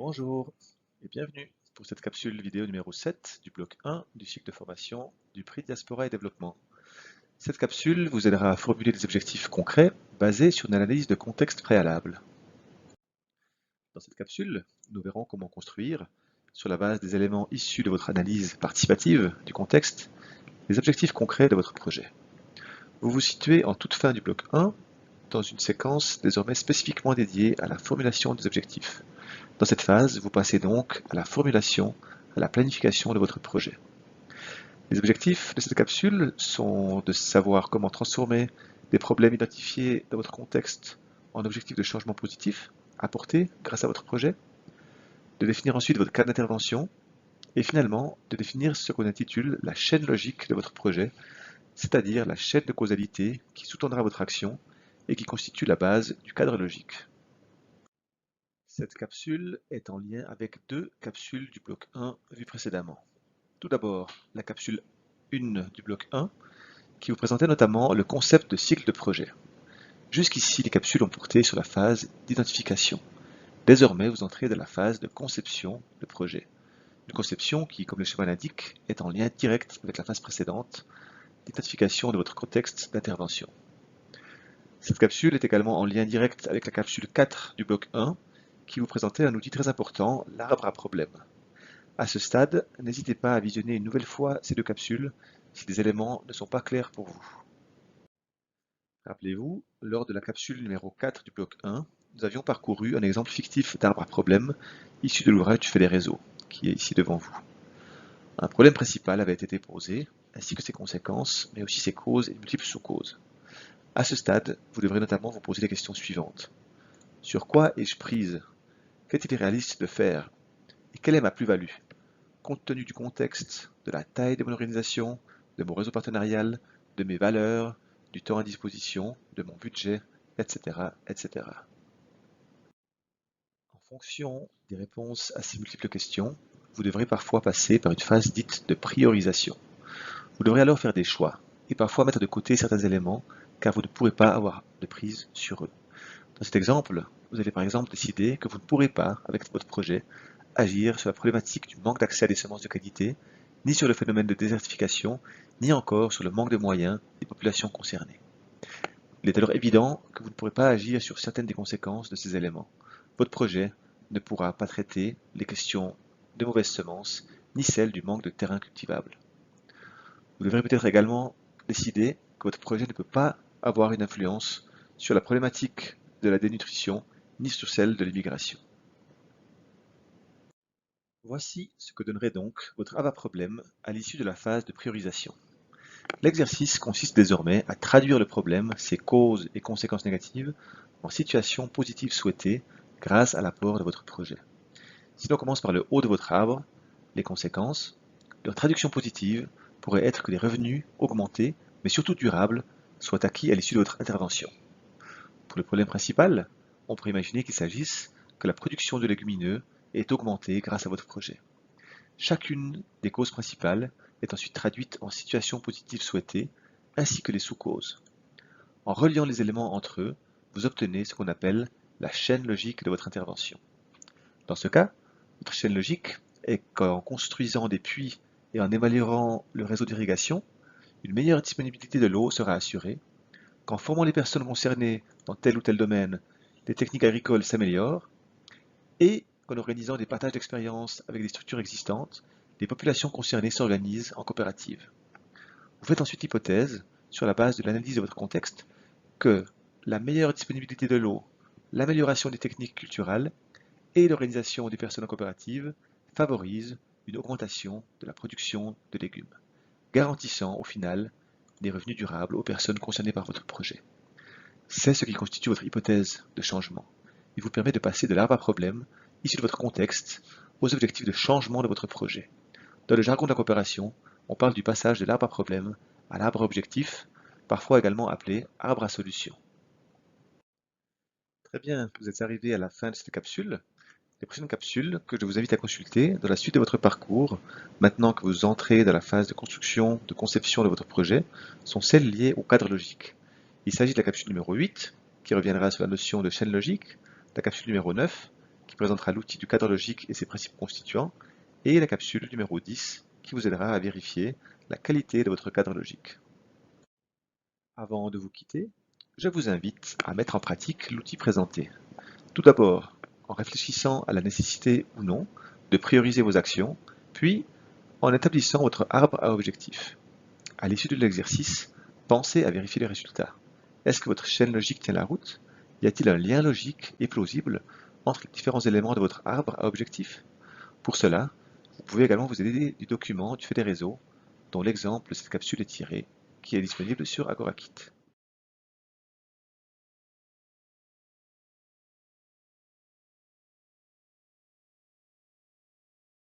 Bonjour et bienvenue pour cette capsule vidéo numéro 7 du bloc 1 du cycle de formation du prix Diaspora et Développement. Cette capsule vous aidera à formuler des objectifs concrets basés sur une analyse de contexte préalable. Dans cette capsule, nous verrons comment construire, sur la base des éléments issus de votre analyse participative du contexte, les objectifs concrets de votre projet. Vous vous situez en toute fin du bloc 1 dans une séquence désormais spécifiquement dédiée à la formulation des objectifs. Dans cette phase, vous passez donc à la formulation, à la planification de votre projet. Les objectifs de cette capsule sont de savoir comment transformer des problèmes identifiés dans votre contexte en objectifs de changement positif apportés grâce à votre projet, de définir ensuite votre cadre d'intervention et finalement de définir ce qu'on intitule la chaîne logique de votre projet, c'est-à-dire la chaîne de causalité qui sous-tendra votre action et qui constitue la base du cadre logique. Cette capsule est en lien avec deux capsules du bloc 1 vues précédemment. Tout d'abord, la capsule 1 du bloc 1 qui vous présentait notamment le concept de cycle de projet. Jusqu'ici, les capsules ont porté sur la phase d'identification. Désormais, vous entrez dans la phase de conception de projet. Une conception qui, comme le schéma l'indique, est en lien direct avec la phase précédente d'identification de votre contexte d'intervention. Cette capsule est également en lien direct avec la capsule 4 du bloc 1 qui vous présentait un outil très important, l'arbre à problème. À ce stade, n'hésitez pas à visionner une nouvelle fois ces deux capsules si des éléments ne sont pas clairs pour vous. Rappelez-vous, lors de la capsule numéro 4 du bloc 1, nous avions parcouru un exemple fictif d'arbre à problème issu de l'ouvrage Du fait des réseaux, qui est ici devant vous. Un problème principal avait été posé, ainsi que ses conséquences, mais aussi ses causes et multiples sous-causes. À ce stade, vous devrez notamment vous poser les questions suivantes. Sur quoi ai-je prise? Qu'est-il réaliste de faire? Et quelle est ma plus-value? Compte tenu du contexte, de la taille de mon organisation, de mon réseau partenarial, de mes valeurs, du temps à disposition, de mon budget, etc., etc. En fonction des réponses à ces multiples questions, vous devrez parfois passer par une phase dite de priorisation. Vous devrez alors faire des choix et parfois mettre de côté certains éléments car vous ne pourrez pas avoir de prise sur eux. Dans cet exemple, vous allez par exemple décider que vous ne pourrez pas, avec votre projet, agir sur la problématique du manque d'accès à des semences de qualité, ni sur le phénomène de désertification, ni encore sur le manque de moyens des populations concernées. Il est alors évident que vous ne pourrez pas agir sur certaines des conséquences de ces éléments. Votre projet ne pourra pas traiter les questions de mauvaises semences, ni celles du manque de terrain cultivable. Vous devrez peut-être également décider que votre projet ne peut pas avoir une influence sur la problématique de la dénutrition, ni sur celle de l'immigration. Voici ce que donnerait donc votre AVA-problème à l'issue de la phase de priorisation. L'exercice consiste désormais à traduire le problème, ses causes et conséquences négatives, en situations positives souhaitées grâce à l'apport de votre projet. Si l'on commence par le haut de votre arbre, les conséquences, leur traduction positive pourrait être que les revenus augmentés, mais surtout durables, soient acquis à l'issue de votre intervention. Pour le problème principal, on pourrait imaginer qu'il s'agisse que la production de légumineux est augmentée grâce à votre projet. Chacune des causes principales est ensuite traduite en situations positives souhaitées, ainsi que les sous-causes. En reliant les éléments entre eux, vous obtenez ce qu'on appelle la chaîne logique de votre intervention. Dans ce cas, votre chaîne logique est qu'en construisant des puits et en améliorant le réseau d'irrigation, une meilleure disponibilité de l'eau sera assurée, qu'en formant les personnes concernées dans tel ou tel domaine, les techniques agricoles s'améliorent, et qu'en organisant des partages d'expériences avec des structures existantes, les populations concernées s'organisent en coopératives. Vous faites ensuite l'hypothèse, sur la base de l'analyse de votre contexte, que la meilleure disponibilité de l'eau, l'amélioration des techniques culturelles et l'organisation des personnes en coopérative favorisent une augmentation de la production de légumes, garantissant au final des revenus durables aux personnes concernées par votre projet. C'est ce qui constitue votre hypothèse de changement. Il vous permet de passer de l'arbre à problème, issu de votre contexte, aux objectifs de changement de votre projet. Dans le jargon de la coopération, on parle du passage de l'arbre à problème à l'arbre à objectif, parfois également appelé arbre à solution. Très bien, vous êtes arrivé à la fin de cette capsule. Les prochaines capsules que je vous invite à consulter dans la suite de votre parcours, maintenant que vous entrez dans la phase de construction, de conception de votre projet, sont celles liées au cadre logique. Il s'agit de la capsule numéro 8, qui reviendra sur la notion de chaîne logique, la capsule numéro 9, qui présentera l'outil du cadre logique et ses principes constituants, et la capsule numéro 10 qui vous aidera à vérifier la qualité de votre cadre logique. Avant de vous quitter, je vous invite à mettre en pratique l'outil présenté. Tout d'abord, en réfléchissant à la nécessité ou non de prioriser vos actions, puis en établissant votre arbre à objectifs. À l'issue de l'exercice, pensez à vérifier les résultats. Est-ce que votre chaîne logique tient la route? Y a-t-il un lien logique et plausible entre les différents éléments de votre arbre à objectifs? Pour cela, vous pouvez également vous aider du document du fait des réseaux, dont l'exemple de cette capsule est tiré, qui est disponible sur AgoraKit.